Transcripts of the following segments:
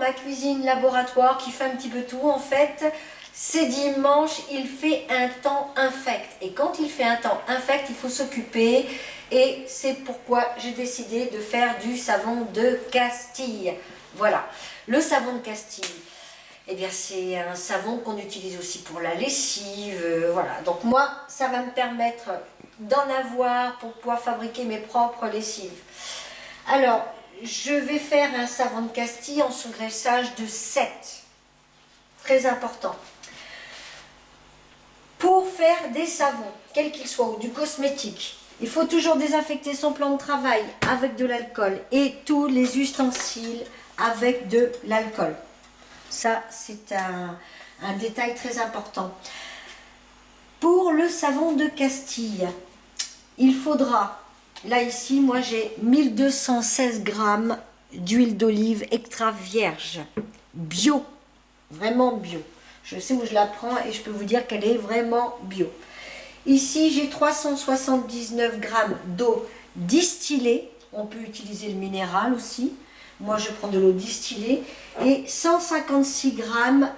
ma cuisine laboratoire qui fait un petit peu tout en fait. C'est dimanche, il fait un temps infect. Et quand il fait un temps infect, il faut s'occuper. Et c'est pourquoi j'ai décidé de faire du savon de Castille. Voilà, le savon de Castille. Eh bien, c'est un savon qu'on utilise aussi pour la lessive. Voilà, donc moi, ça va me permettre d'en avoir pour pouvoir fabriquer mes propres lessives. Alors, je vais faire un savon de Castille en sous-graissage de 7. Très important. Pour faire des savons, quels qu'ils soient, ou du cosmétique, il faut toujours désinfecter son plan de travail avec de l'alcool et tous les ustensiles avec de l'alcool. Ça, c'est un détail très important. Pour le savon de Castille, il faudra, là ici, moi j'ai 1216 grammes d'huile d'olive extra vierge, bio, vraiment bio. Je sais où je la prends et je peux vous dire qu'elle est vraiment bio. Ici, j'ai 379 grammes d'eau distillée. On peut utiliser le minéral aussi. Moi, je prends de l'eau distillée. Et 156 grammes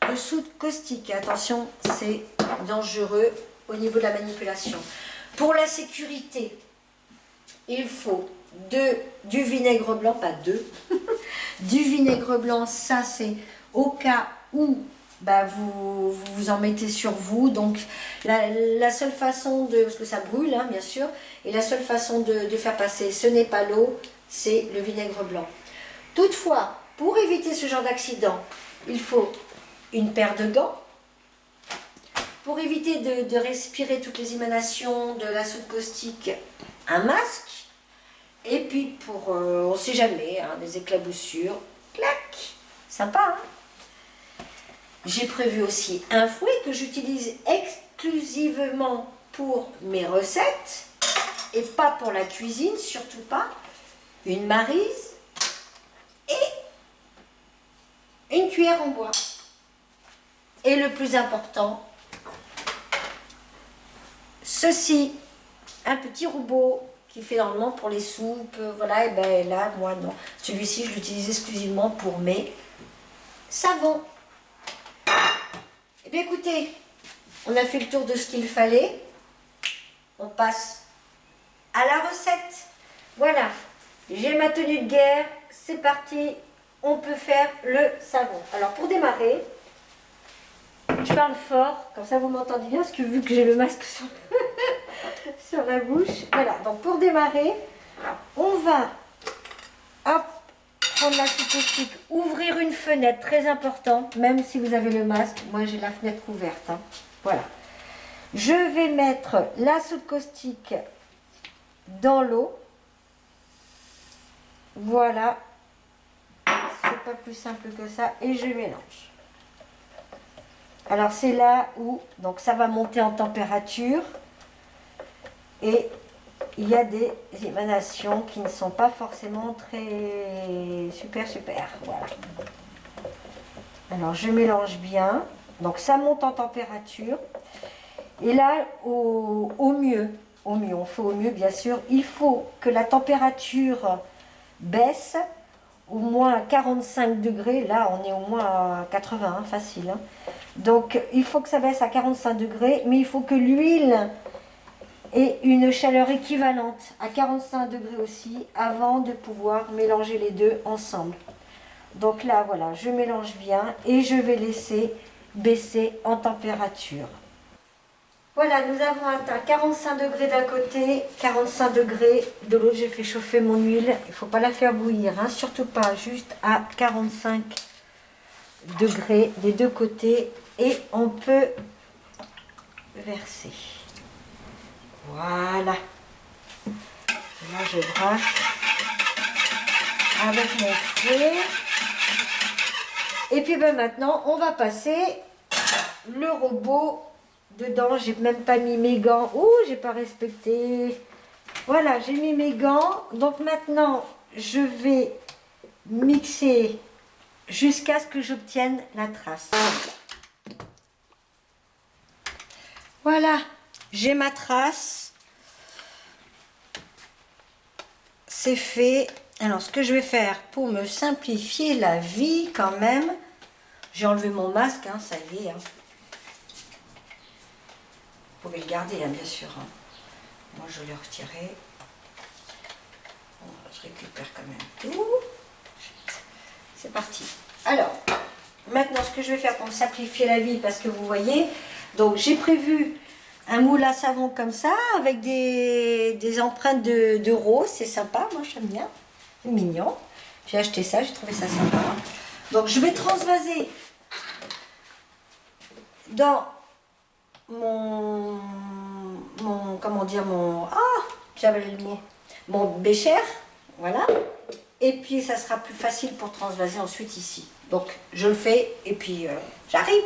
de soude caustique. Attention, c'est dangereux au niveau de la manipulation. Pour la sécurité, il faut du vinaigre blanc, pas deux. Du vinaigre blanc, ça c'est au cas où vous en mettez sur vous. Donc la seule façon de, parce que ça brûle hein, bien sûr, et la seule façon de faire passer, ce n'est pas l'eau, c'est le vinaigre blanc. Toutefois, pour éviter ce genre d'accident, il faut une paire de gants. Pour éviter de respirer toutes les émanations de la soude caustique, un masque. Et puis pour, on ne sait jamais, hein, des éclaboussures, clac, sympa hein. J'ai prévu aussi un fouet que j'utilise exclusivement pour mes recettes et pas pour la cuisine, surtout pas. Une maryse et une cuillère en bois. Et le plus important, ceci, un petit robot qui fait normalement pour les soupes, voilà, et ben là, moi non. Celui-ci, je l'utilise exclusivement pour mes savons. Eh bien écoutez, on a fait le tour de ce qu'il fallait. On passe à la recette. Voilà, j'ai ma tenue de guerre, c'est parti, on peut faire le savon. Alors pour démarrer, je parle fort, comme ça vous m'entendez bien, parce que vu que j'ai le masque sur, sur la bouche. Voilà, donc pour démarrer, on va prendre la soude caustique, ouvrir une fenêtre, très important, même si vous avez le masque, moi j'ai la fenêtre ouverte. Hein. Voilà. Je vais mettre la soude caustique dans l'eau. Voilà. C'est pas plus simple que ça. Et je mélange. Alors c'est là où donc ça va monter en température et il y a des émanations qui ne sont pas forcément très super. Voilà. Alors je mélange bien. Donc ça monte en température. Et là au mieux, on fait au mieux bien sûr, il faut que la température baisse au moins à 45 degrés. Là on est au moins à 80, hein, facile. Hein. Donc il faut que ça baisse à 45 degrés, mais il faut que l'huile ait une chaleur équivalente à 45 degrés aussi avant de pouvoir mélanger les deux ensemble. Donc là voilà, je mélange bien et je vais laisser baisser en température. Voilà, nous avons atteint 45 degrés d'un côté, 45 degrés de l'autre. J'ai fait chauffer mon huile. Il ne faut pas la faire bouillir, hein, surtout pas, juste à 45 degrés des deux côtés. Et on peut verser. Voilà. Là, je brasse avec mon fouet. Et puis ben, maintenant, on va passer le robot dedans. J'ai même pas mis mes gants. Ouh, j'ai pas respecté. Voilà, j'ai mis mes gants. Donc maintenant, je vais mixer jusqu'à ce que j'obtienne la trace. Voilà, j'ai ma trace. C'est fait. Alors, ce que je vais faire pour me simplifier la vie quand même, j'ai enlevé mon masque, hein, ça y est. Hein. Vous pouvez le garder, hein, bien sûr. Hein. Moi, je l'ai retiré. Bon, je récupère quand même tout. C'est parti. Alors, maintenant, ce que je vais faire pour me simplifier la vie, parce que vous voyez, donc j'ai prévu un moule à savon comme ça, avec des empreintes de rose, c'est sympa, moi j'aime bien, c'est mignon. J'ai acheté ça, j'ai trouvé ça sympa. Donc je vais transvaser dans comment dire, j'avais le mot, mon bécher, voilà. Et puis ça sera plus facile pour transvaser ensuite ici. Donc je le fais et puis j'arrive.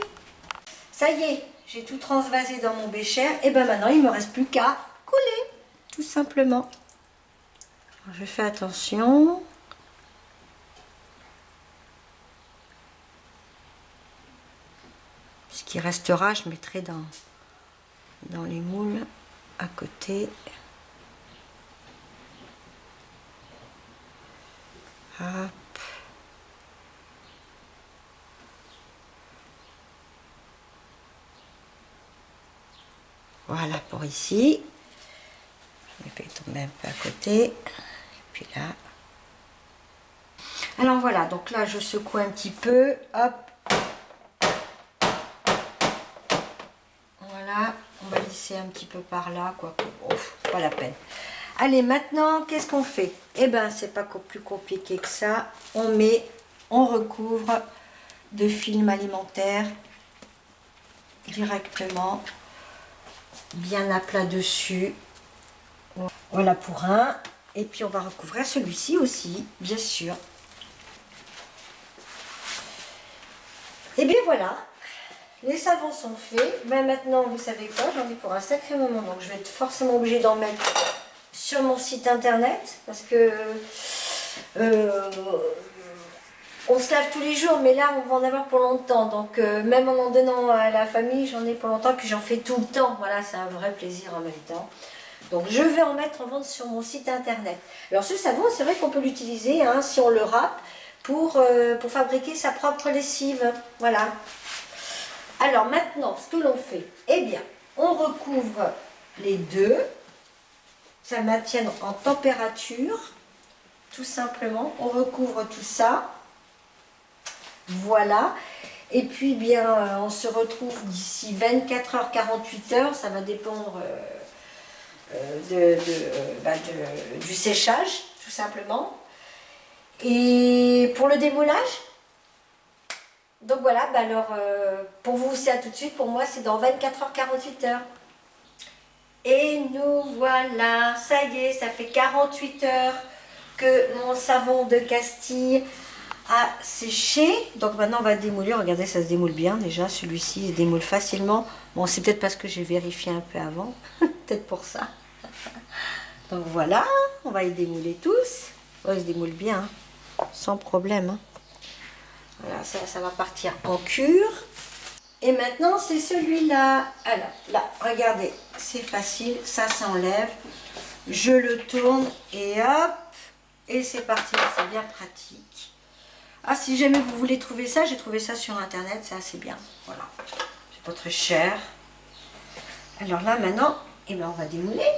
Ça y est, j'ai tout transvasé dans mon bécher. Et ben maintenant il ne me reste plus qu'à coller, tout simplement. Alors, je fais attention. Ce qui restera, je mettrai dans les moules à côté. Hop. Voilà pour ici. Je vais tomber un peu à côté. Et puis là. Alors voilà, donc là je secoue un petit peu. Hop. Voilà. On va lisser un petit peu par là. Quoique, pas la peine. Allez, maintenant, qu'est-ce qu'on fait? Eh ben, c'est pas plus compliqué que ça. On recouvre de film alimentaire directement, bien à plat dessus. Voilà pour un. Et puis, on va recouvrir celui-ci aussi, bien sûr. Et bien voilà, les savons sont faits. Ben maintenant, vous savez quoi? J'en ai pour un sacré moment, donc je vais être forcément obligée d'en mettre sur mon site internet parce que on se lave tous les jours, mais là on va en avoir pour longtemps, donc même en donnant à la famille, j'en ai pour longtemps, puis j'en fais tout le temps. Voilà, c'est un vrai plaisir en même temps. Donc je vais en mettre en vente sur mon site internet. Alors ce savon, c'est vrai qu'on peut l'utiliser hein, si on le râpe pour fabriquer sa propre lessive. Voilà. Alors maintenant, ce que l'on fait, eh bien, on recouvre les deux. Ça maintient en température, tout simplement. On recouvre tout ça. Voilà. Et puis, bien, on se retrouve d'ici 24 heures, 48 heures. Ça va dépendre du séchage, tout simplement. Et pour le démoulage, donc voilà, bah alors, pour vous, c'est à tout de suite. Pour moi, c'est dans 24 heures, 48 heures. Et nous voilà, ça y est, ça fait 48 heures que mon savon de Castille a séché. Donc maintenant on va démouler, regardez ça se démoule bien déjà, celui-ci se démoule facilement. Bon c'est peut-être parce que j'ai vérifié un peu avant, peut-être pour ça. Donc voilà, on va y démouler tous. Oh, il se démoule bien, hein, sans problème. Hein. Voilà, ça va partir en cure. Et maintenant, c'est celui-là. Alors, là, regardez, c'est facile, ça s'enlève. Je le tourne et hop, et c'est parti, c'est bien pratique. Ah, si jamais vous voulez trouver ça, j'ai trouvé ça sur Internet, c'est assez bien. Voilà, c'est pas très cher. Alors là, maintenant, eh ben, on va démouler.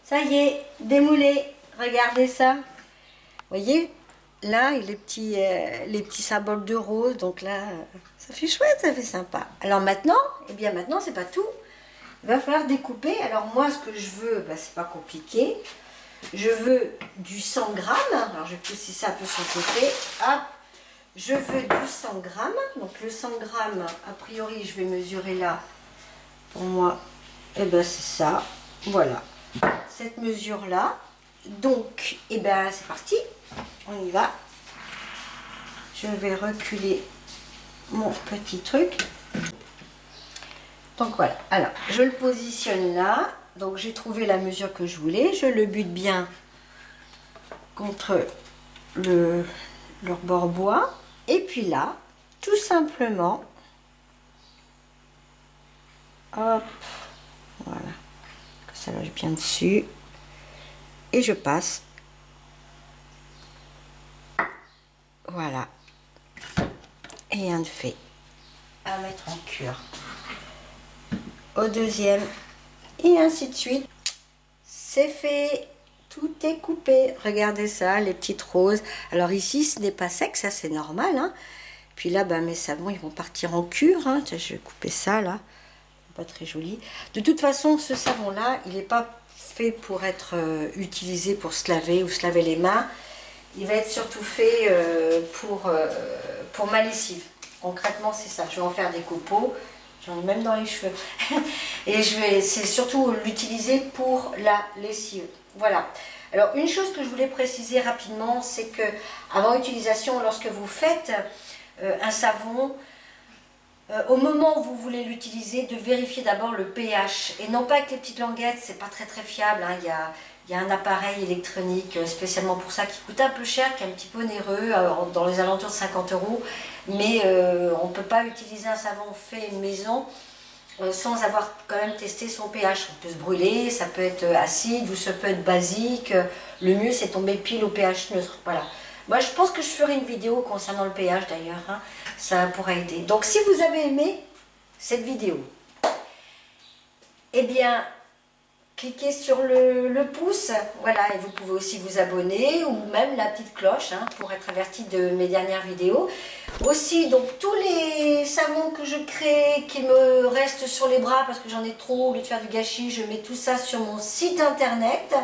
Ça y est, démoulé. Regardez ça. Vous voyez là, les petits symboles de rose, donc là, ça fait chouette, ça fait sympa. Alors maintenant, eh bien maintenant, c'est pas tout. Il va falloir découper. Alors moi, ce que je veux, ben, c'est pas compliqué. Je veux du 100 grammes. Alors je vais pousser ça un peu sur le côté. Hop. Je veux du 100 grammes. Donc le 100 grammes, a priori, je vais mesurer là. Pour moi, eh ben c'est ça. Voilà. Cette mesure-là. Donc, eh ben c'est parti. On y va. Je vais reculer mon petit truc. Donc voilà. Alors, je le positionne là. Donc, j'ai trouvé la mesure que je voulais. Je le bute bien contre le rebord bois. Et puis là, tout simplement, hop, voilà. Ça loge bien dessus. Et je passe Voilà. Et un de fait à mettre en cure. Au deuxième. Et ainsi de suite. C'est fait. Tout est coupé. Regardez ça, les petites roses. Alors ici, ce n'est pas sec, ça c'est normal. Hein. Puis là, ben, mes savons, ils vont partir en cure. Hein. Je vais couper ça là. Pas très joli. De toute façon, ce savon-là, il n'est pas fait pour être utilisé pour se laver ou se laver les mains. Il va être surtout fait pour ma lessive. Concrètement, c'est ça. Je vais en faire des copeaux. J'en ai même dans les cheveux. Et c'est surtout l'utiliser pour la lessive. Voilà. Alors, une chose que je voulais préciser rapidement, c'est que avant utilisation, lorsque vous faites un savon, au moment où vous voulez l'utiliser, de vérifier d'abord le pH. Et non pas avec les petites languettes, c'est pas très fiable. Hein. Il y a un appareil électronique spécialement pour ça qui coûte un peu cher, qui est un petit peu onéreux, dans les alentours de 50 €. Mais on ne peut pas utiliser un savon fait maison sans avoir quand même testé son pH. On peut se brûler, ça peut être acide ou ça peut être basique. Le mieux, c'est tomber pile au pH neutre. Voilà. Moi, je pense que je ferai une vidéo concernant le pH d'ailleurs. Hein. Ça pourra aider. Donc, si vous avez aimé cette vidéo, eh bien, cliquez sur le pouce, voilà, et vous pouvez aussi vous abonner ou même la petite cloche hein, pour être averti de mes dernières vidéos. Aussi, donc tous les savons que je crée, qui me restent sur les bras parce que j'en ai trop, au lieu de faire du gâchis, je mets tout ça sur mon site internet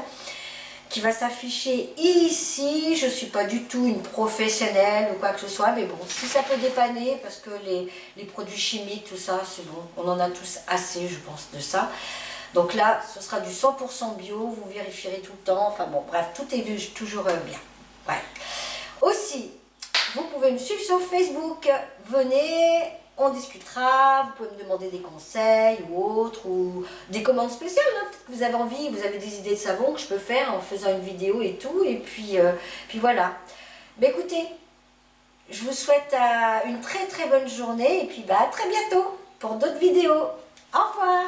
qui va s'afficher ici. Je ne suis pas du tout une professionnelle ou quoi que ce soit, mais bon, si ça peut dépanner, parce que les produits chimiques, tout ça, c'est bon, on en a tous assez, je pense, de ça. Donc là, ce sera du 100% bio, vous vérifierez tout le temps, enfin bon, bref, tout est toujours bien. Ouais. Aussi, vous pouvez me suivre sur Facebook, venez, on discutera, vous pouvez me demander des conseils ou autres, ou des commandes spéciales, hein. Peut-être que vous avez envie, vous avez des idées de savon que je peux faire en faisant une vidéo et tout, et puis voilà. Mais écoutez, je vous souhaite une très bonne journée, et puis à très bientôt pour d'autres vidéos. Au revoir.